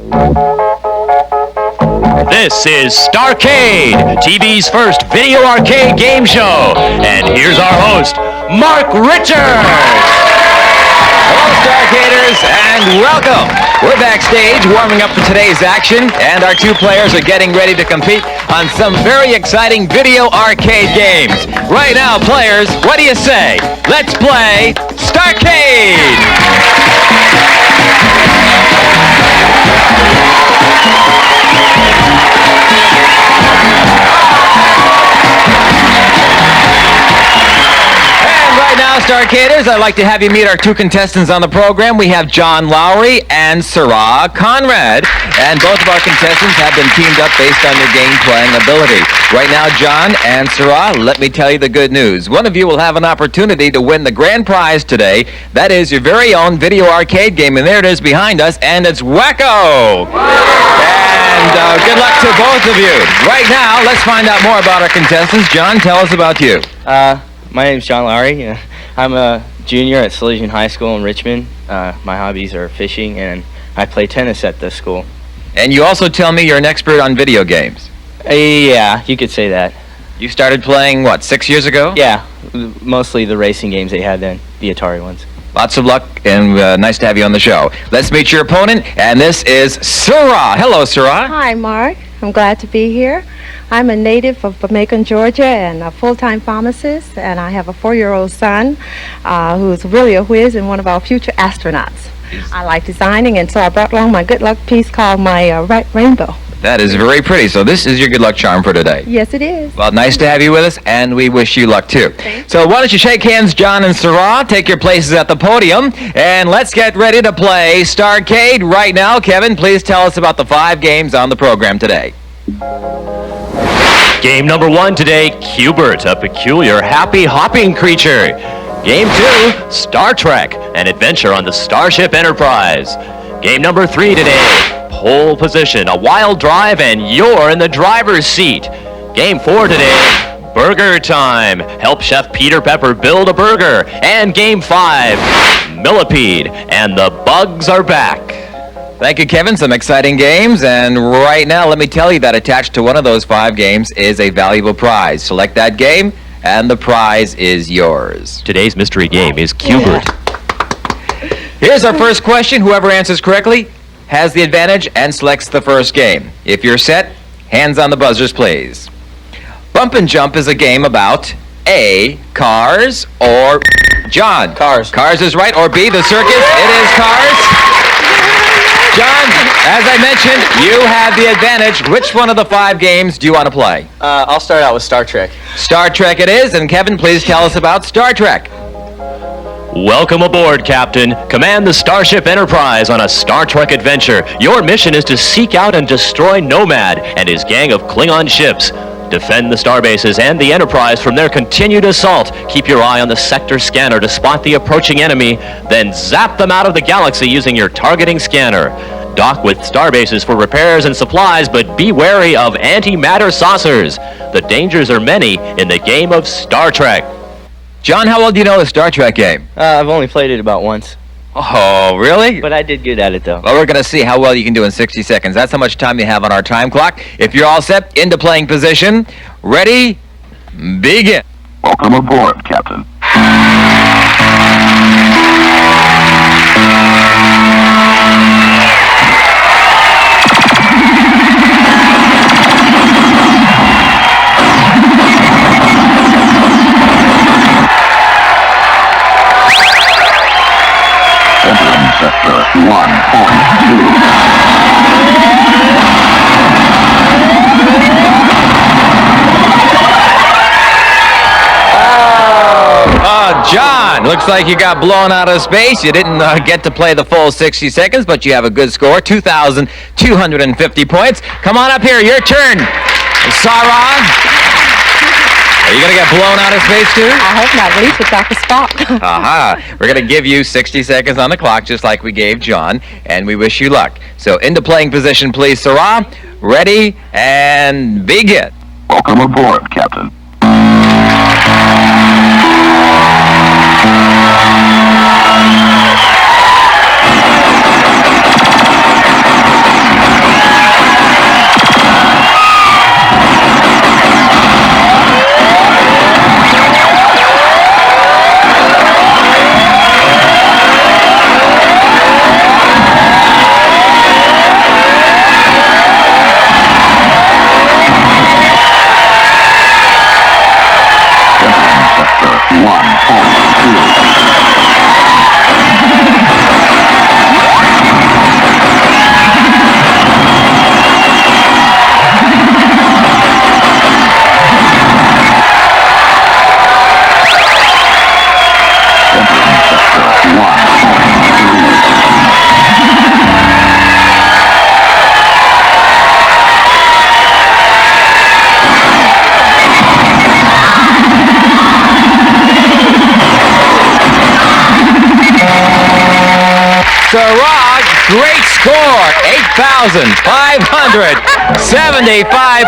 This is Starcade, TV's first video arcade game show. And here's our host, Mark Richards. Hello, Starcaders, and welcome. We're backstage warming up for today's action, and our two players are getting ready to compete on some very exciting video arcade games. Right now, players, what do you say? Let's play Starcade! Starcaders, I'd like to have you meet our two contestants on the program. We have John Lowry and Conrad, and both of our contestants have been teamed up based on their game playing ability. Right now, John and let me tell you the good news. One of you will have an opportunity to win the grand prize today. That is your very own video arcade game, and there it is behind us, and it's Wacko! And good luck to both of you. Right now, let's find out more about our contestants. John, tell us about you. My name's John Lowry. I'm a junior at Salesian High School in Richmond. My hobbies are fishing, and I play tennis at the school. And you also tell me you're an expert on video games. Yeah, you could say that. You started playing, what, 6 years ago? Yeah, mostly the racing games they had then, the Atari ones. Lots of luck, and nice to have you on the show. Let's meet your opponent, and this is Hello, Hi, Mark. I'm glad to be here. I'm a native of Macon, Georgia, and a full-time pharmacist, and I have a 4-year-old son who's really a whiz and one of our future astronauts. I like designing, and so I brought along my good luck piece called my Rainbow. That is very pretty. So this is your good luck charm for today. Yes, it is. Well, nice to have you with us, and we wish you luck, too. So why don't you shake hands, John and take your places at the podium, and let's get ready to play Starcade right now. Kevin, please tell us about the 5 games on the program today. Game number 1 today, Q*bert, a peculiar happy hopping creature. Game 2, Star Trek, an adventure on the Starship Enterprise. Game number 3 today, Pole Position, a wild drive, and you're in the driver's seat. Game 4 today, BurgerTime, help Chef Peter Pepper build a burger. And Game 5, Millipede, and the bugs are back. Thank you, Kevin. Some exciting games, and right now, let me tell you that attached to one of those 5 games is a valuable prize. Select that game, and the prize is yours. Today's mystery game is Q*bert. Here's our first question. Whoever answers correctly has the advantage and selects the first game. If you're set, hands on the buzzers, please. Bump and Jump is a game about A, cars, or John? Cars. Cars is right, or B, the circus? It is cars. John, as I mentioned, you have the advantage. Which one of the 5 games do you want to play? I'll start out with Star Trek. Star Trek it is, and Kevin, please tell us about Star Trek. Welcome aboard, Captain. Command the Starship Enterprise on a Star Trek adventure. Your mission is to seek out and destroy Nomad and his gang of Klingon ships. Defend the starbases and the Enterprise from their continued assault. Keep your eye on the sector scanner to spot the approaching enemy, then zap them out of the galaxy using your targeting scanner. Dock with starbases for repairs and supplies, but be wary of antimatter saucers. The dangers are many in the game of Star Trek. John, how well do you know the Star Trek game? I've only played it about once. Oh, really? But I did good at it, though. Well, we're going to see how well you can do in 60 seconds. That's how much time you have on our time clock. If you're all set, into playing position. Ready? Begin. Welcome aboard, Captain. Entering sector 1.2. John, looks like you got blown out of space. You didn't get to play the full 60 seconds, but you have a good score, 2,250 points. Come on up here, your turn. Sarah, are you going to get blown out of space too? I hope not, at least with Dr. Spock. Aha. We're going to give you 60 seconds on the clock, just like we gave John, and we wish you luck. So into playing position, please, Sarah. Ready, and begin. Welcome aboard, Captain.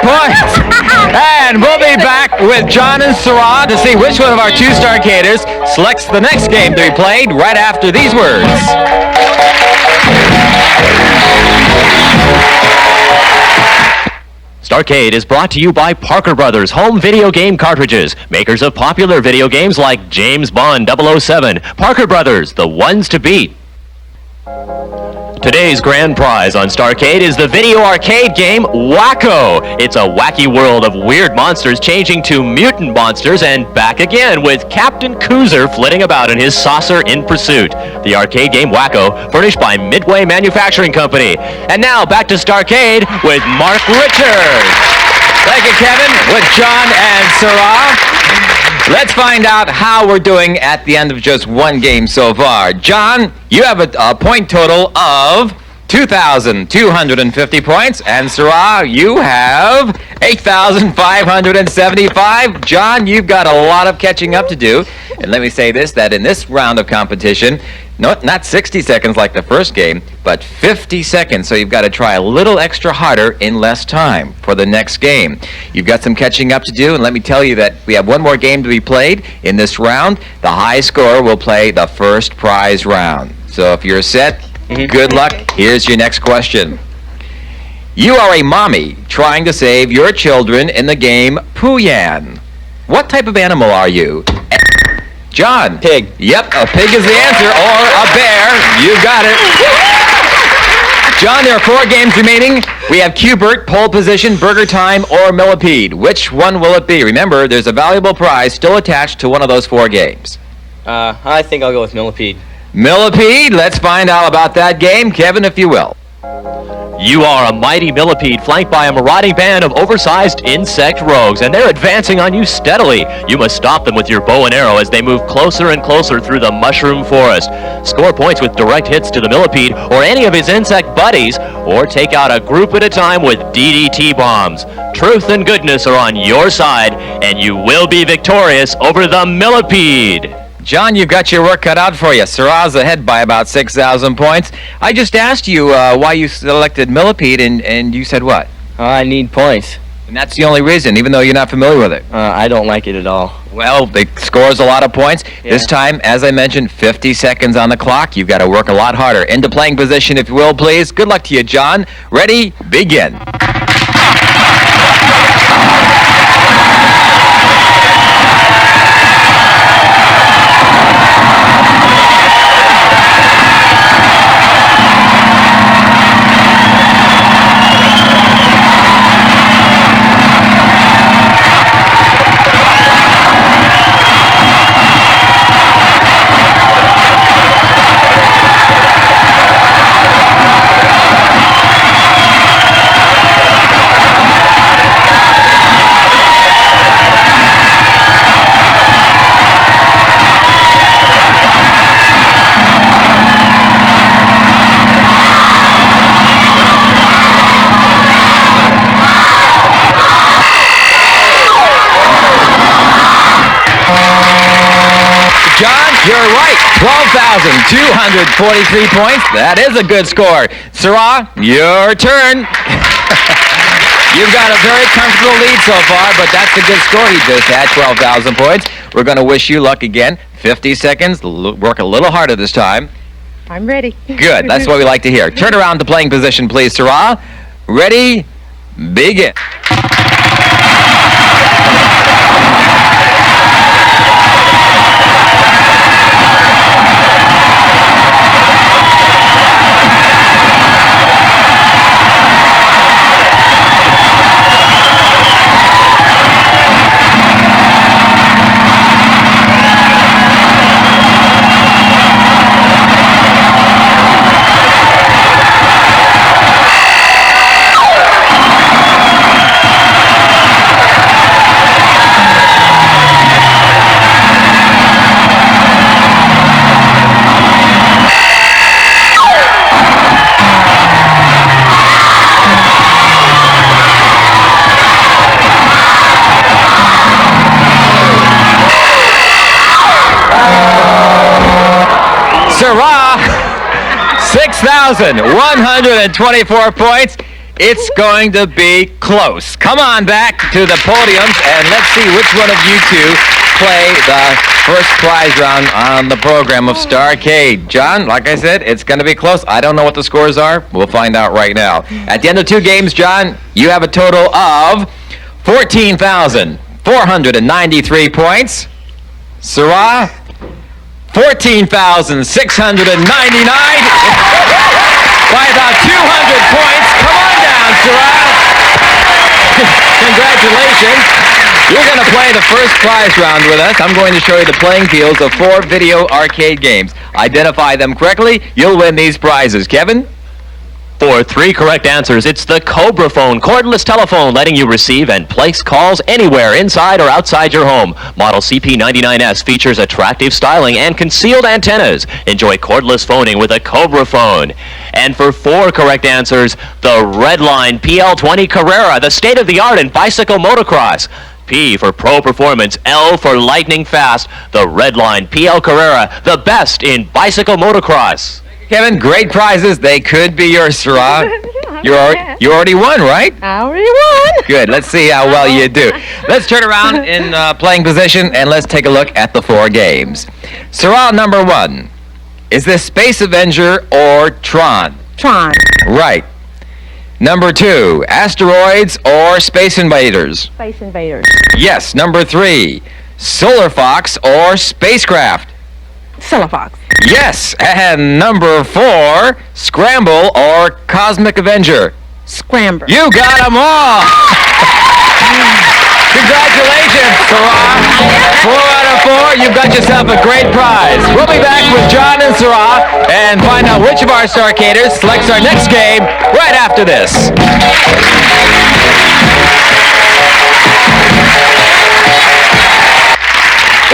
points. And we'll be back with John and Sarah to see which one of our two Starcaders selects the next game to be played right after these words. Starcade is brought to you by Parker Brothers Home Video Game Cartridges, makers of popular video games like James Bond 007. Parker Brothers, the ones to beat. Today's grand prize on Starcade is the video arcade game Wacko. It's a wacky world of weird monsters changing to mutant monsters and back again with Captain Coozer flitting about in his saucer in pursuit. The arcade game Wacko, furnished by Midway Manufacturing Company. And now back to Starcade with Mark Richards. Thank you, Kevin, with John and Sarah. Let's find out how we're doing at the end of just one game so far. John, you have a point total of 2,250 points, and Sarah, you have 8,575. John, you've got a lot of catching up to do. And let me say this, that in this round of competition, not 60 seconds like the first game, but 50 seconds. So you've got to try a little extra harder in less time for the next game. You've got some catching up to do, and let me tell you that we have one more game to be played in this round. The high scorer will play the first prize round. So if you're set, good luck. Here's your next question. You are a mommy trying to save your children in the game Pooyan. What type of animal are you? John. Pig. Yep, a pig is the answer, or a bear. You got it. John, there are 4 games remaining. We have Q-Bert, Pole Position, BurgerTime, or Millipede. Which one will it be? Remember, there's a valuable prize still attached to one of those 4 games. I think I'll go with Millipede. Millipede, let's find out about that game. Kevin, if you will. You are a mighty millipede flanked by a marauding band of oversized insect rogues, and they're advancing on you steadily. You must stop them with your bow and arrow as they move closer and closer through the mushroom forest. Score points with direct hits to the millipede or any of his insect buddies, or take out a group at a time with DDT bombs. Truth and goodness are on your side, and you will be victorious over the millipede. John, you've got your work cut out for you. Sarah's ahead by about 6,000 points. I just asked you why you selected Millipede, and you said what? I need points. And that's the only reason, even though you're not familiar with it. I don't like it at all. Well, it scores a lot of points. Yeah. This time, as I mentioned, 50 seconds on the clock. You've got to work a lot harder. Into playing position, if you will, please. Good luck to you, John. Ready? Begin. John, you're right. 12,243 points. That is a good score. Sarah, your turn. You've got a very comfortable lead so far, but that's a good score. He just had 12,000 points. We're going to wish you luck again. 50 seconds. Work a little harder this time. I'm ready. Good. That's what we like to hear. Turn around to playing position, please, Sarah. Ready? Begin. 14,124 points. It's going to be close. Come on back to the podiums and let's see which one of you two play the first prize round on the program of Starcade. John, like I said, it's going to be close. I don't know what the scores are. We'll find out right now. At the end of 2 games, John, you have a total of 14,493 points. Sarah, 14,699 by about 200 points. Come on down, Sarah. Congratulations. You're going to play the first prize round with us. I'm going to show you the playing fields of 4 video arcade games. Identify them correctly, you'll win these prizes. Kevin? For 3 correct answers, it's the Cobra phone, cordless telephone letting you receive and place calls anywhere inside or outside your home. Model CP99S features attractive styling and concealed antennas. Enjoy cordless phoning with a Cobra phone. And for 4 correct answers, the Redline PL20 Carrera, the state-of-the-art in bicycle motocross. P for Pro Performance, L for Lightning Fast, the Redline PL Carrera, the best in bicycle motocross. Kevin, great prizes. They could be yours, Sarah. You already won, right? I already won. Good. Let's see how well you do. Let's turn around in playing position and let's take a look at the 4 games. Sarah, number 1. Is this Space Avenger or Tron? Tron. Right. Number 2. Asteroids or Space Invaders? Space Invaders. Yes. Number 3. Solar Fox or Spacecraft? Solar Fox. Yes. And number 4. Scramble or Cosmic Avenger? Scramble. You got them all. Congratulations, Sarah. 4 out of 4. You've got yourself a great prize. We'll be back with John and Sarah and find out which of our Starcaders selects our next game right after this.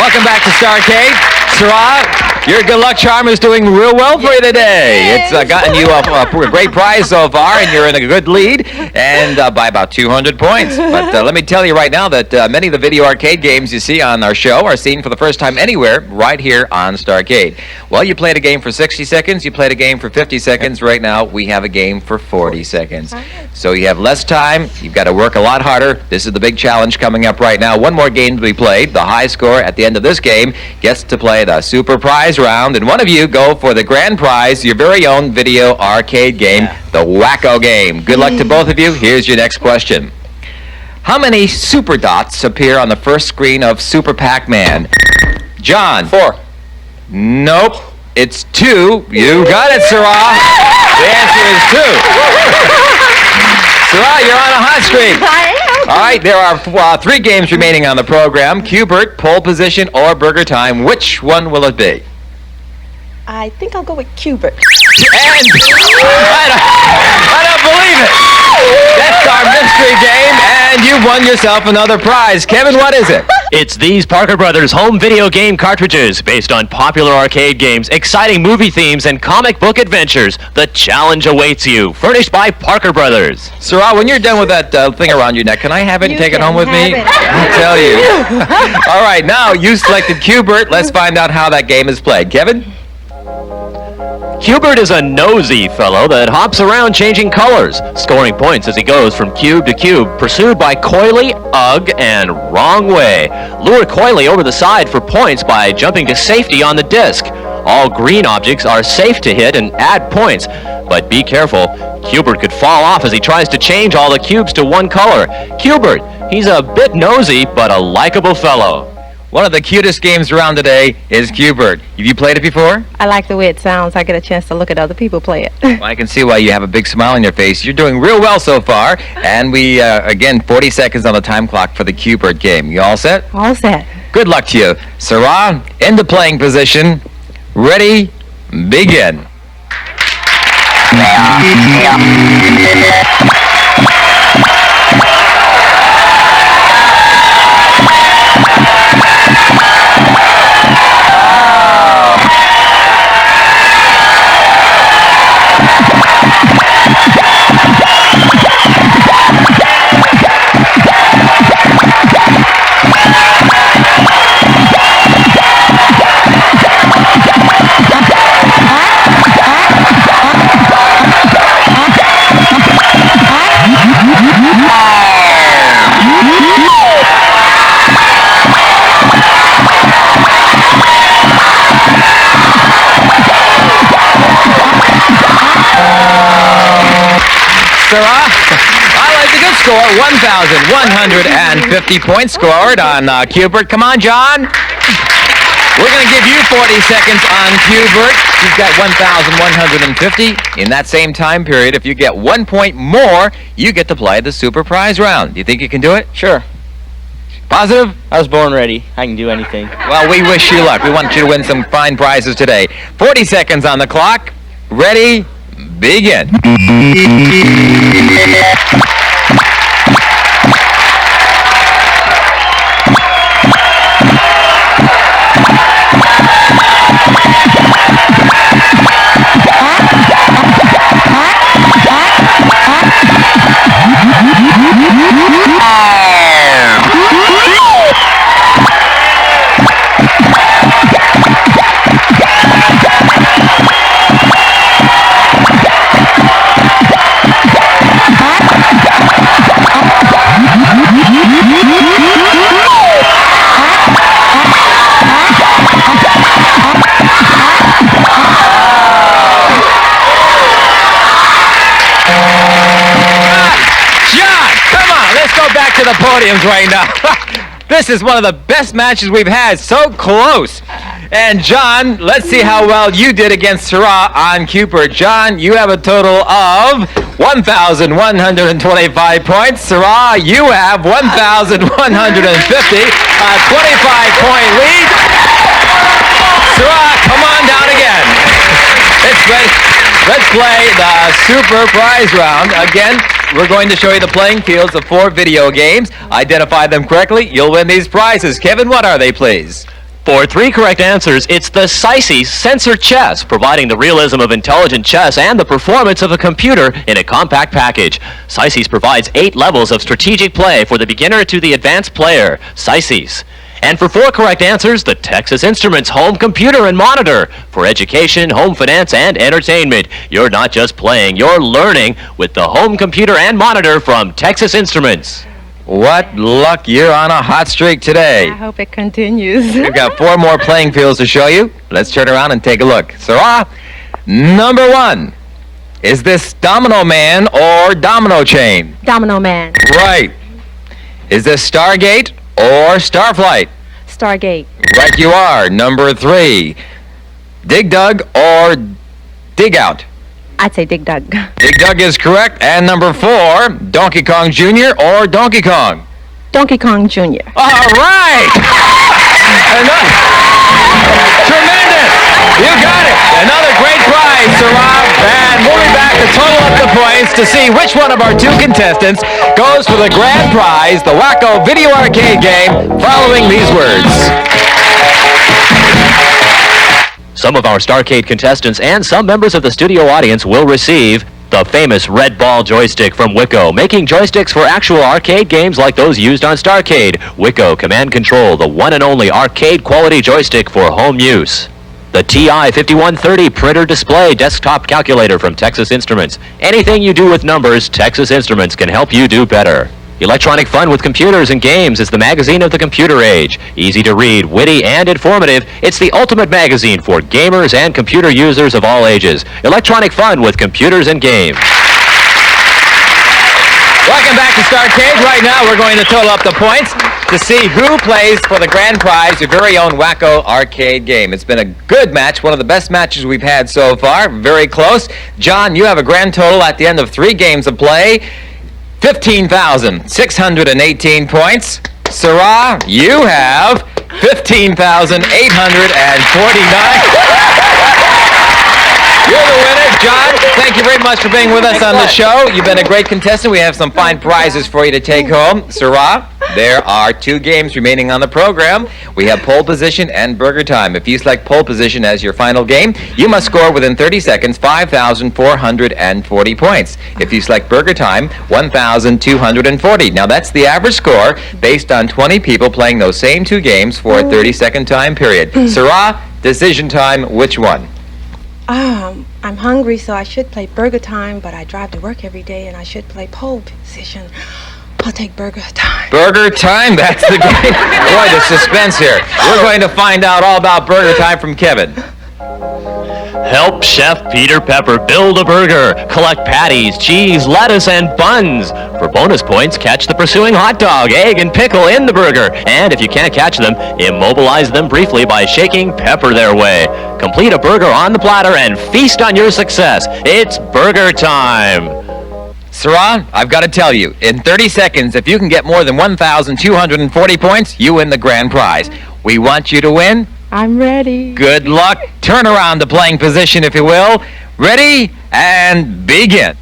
Welcome back to Starcade. Sarah, your good luck charm is doing real well for you today. It's gotten you a great prize so far, and you're in a good lead, and by about 200 points. But let me tell you right now that many of the video arcade games you see on our show are seen for the first time anywhere right here on Starcade. Well, you played a game for 60 seconds, you played a game for 50 seconds. Right now, we have a game for 40 seconds. So you have less time, you've got to work a lot harder. This is the big challenge coming up right now. One more game to be played. The high score at the end of this game gets to play the super prize round, and one of you go for the grand prize, your very own video arcade game, the Wacko game. Good luck to both of you. Here's your next question. How many super dots appear on the first screen of Super Pac-Man? John? 4. Nope. It's 2. You got it, Sarah. The answer is 2. Sarah, you're on a hot streak. All right, there are 3 games remaining on the program. Q-Bert, Pole Position, or BurgerTime. Which one will it be? I think I'll go with Q-Bert. And I don't believe it. That's our mystery game, and you've won yourself another prize. Kevin, what is it? It's these Parker Brothers home video game cartridges based on popular arcade games, exciting movie themes, and comic book adventures. The challenge awaits you. Furnished by Parker Brothers. Sarah, when you're done with that thing around your neck, can I have it and take it home with me? I'll tell you. All right, now you selected Q-Bert. Let's find out how that game is played. Kevin? Q-Bert is a nosy fellow that hops around changing colors, scoring points as he goes from cube to cube, pursued by Coily, Ugh, and Wrong Way. Lure Coily over the side for points by jumping to safety on the disc. All green objects are safe to hit and add points, but be careful. Q-Bert could fall off as he tries to change all the cubes to one color. Q-Bert, he's a bit nosy, but a likable fellow. One of the cutest games around today is Q-Bert. Have you played it before? I like the way it sounds. I get a chance to look at other people play it. Well, I can see why you have a big smile on your face. You're doing real well so far. And we, again, 40 seconds on the time clock for the Q-Bert game. You all set? All set. Good luck to you. Sarah, in the playing position. Ready, begin. Sarah. I like the good score. 1,150 points scored on Q-Bert. Come on, John. We're going to give you 40 seconds on Q-Bert. You've got 1,150. In that same time period, if you get 1 point more, you get to play the super prize round. Do you think you can do it? Sure. Positive? I was born ready. I can do anything. Well, we wish you luck. We want you to win some fine prizes today. 40 seconds on the clock. Ready? Begin. To the podiums right now. This is one of the best matches we've had. So close. And John, let's see how well you did against Sarah on Q-Bert. John, you have a total of 1,125 points. Sarah, you have 1,150. A 25-point lead. Sarah, come on down again. Let's play the super prize round. Again, we're going to show you the playing fields of 4 video games. Identify them correctly, you'll win these prizes. Kevin, what are they, please? For 3 correct answers, it's the SICEY Sensor Chess, providing the realism of intelligent chess and the performance of a computer in a compact package. SICEY's provides 8 levels of strategic play for the beginner to the advanced player. SICEY's. And for 4 correct answers, the Texas Instruments Home Computer and Monitor. For education, home finance, and entertainment. You're not just playing, you're learning with the home computer and monitor from Texas Instruments. What luck, you're on a hot streak today. I hope it continues. We've got 4 more playing fields to show you. Let's turn around and take a look. Sarah, number 1. Is this Domino Man or Domino Chain? Domino Man. Right. Is this Stargate or Starflight? Stargate. Right you are. Number 3. Dig Dug or Dig Out? I'd say Dig Dug. Dig Dug is correct. And number 4, Donkey Kong Jr. or Donkey Kong? Donkey Kong Jr. All right! Tremendous! You got it! Another great prize, Sarah. And we'll be back to total up the points to see which one of our 2 contestants goes for the grand prize, the Wacko Video Arcade game, following these words. Some of our Starcade contestants and some members of the studio audience will receive the famous red ball joystick from Wacko, making joysticks for actual arcade games like those used on Starcade. Wacko Command Control, the one and only arcade quality joystick for home use. The TI 5130 printer display desktop calculator from Texas Instruments. Anything you do with numbers, Texas Instruments can help you do better. Electronic Fun with Computers and Games is the magazine of the computer age. Easy to read, witty, and informative, it's the ultimate magazine for gamers and computer users of all ages. Electronic Fun with Computers and Games. Welcome back to Starcade. Right now we're going to total up the points to see who plays for the grand prize, your very own Wacko arcade game. It's been a good match, one of the best matches we've had so far. Very close. John, you have a grand total at the end of 3 games of play. 15,618 points. Sarah, you have 15,849. You're the winner. John, thank you very much for being with us on the show. You've been a great contestant. We have some fine prizes for you to take home. Sarah, there are 2 games remaining on the program. We have pole position and burger time. If you select pole position as your final game, you must score within 30 seconds 5,440 points. If you select burger time, 1,240. Now that's the average score based on 20 people playing those same 2 games for a 30-second time period. Sarah, decision time, which one? I'm hungry, so I should play Burger Time, but I drive to work every day, and I should play pole position. I'll take Burger Time. Burger Time? That's the game. Boy, the suspense here. We're going to find out all about Burger Time from Kevin. Help Chef Peter Pepper build a burger. Collect patties, cheese, lettuce, and buns. For bonus points, catch the pursuing hot dog, egg, and pickle in the burger. And if you can't catch them, immobilize them briefly by shaking pepper their way. Complete a burger on the platter and feast on your success. It's burger time. Sarah, I've got to tell you, in 30 seconds, if you can get more than 1,240 points, you win the grand prize. We want you to win. I'm ready. Good luck. Turn around the playing position, if you will. Ready, and begin.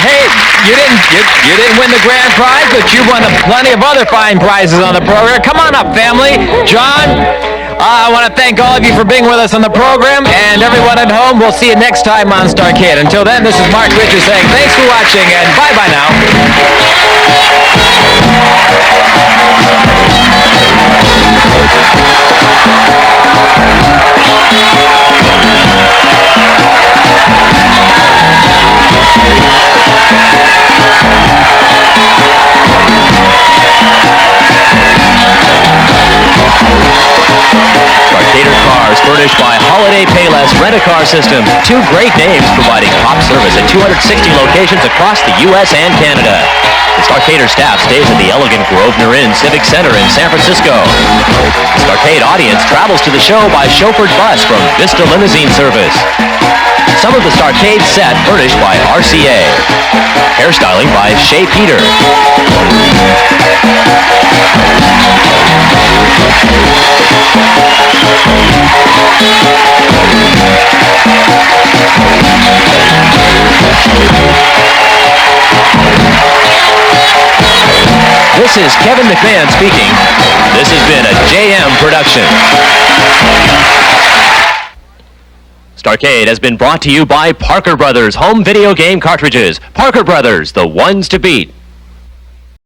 Hey, you didn't win the grand prize, but you won plenty of other fine prizes on the program. Come on up, family. John, I want to thank all of you for being with us on the program, and everyone at home, we'll see you next time on Starcade. Until then, this is Mark Richards saying thanks for watching, and bye-bye now. Starcader cars furnished by Holiday Payless Rent-A-Car System. 2 great names providing top service at 260 locations across the U.S. and Canada. The Starcader staff stays at the elegant Grosvenor Inn Civic Center in San Francisco. The Starcade audience travels to the show by chauffeured bus from Vista Limousine Service. Some of the Starcade set furnished by RCA. Hairstyling by Shea Peter. This is Kevin McMahon speaking. This has been a JM production. Starcade has been brought to you by Parker Brothers Home Video Game Cartridges. Parker Brothers, the ones to beat.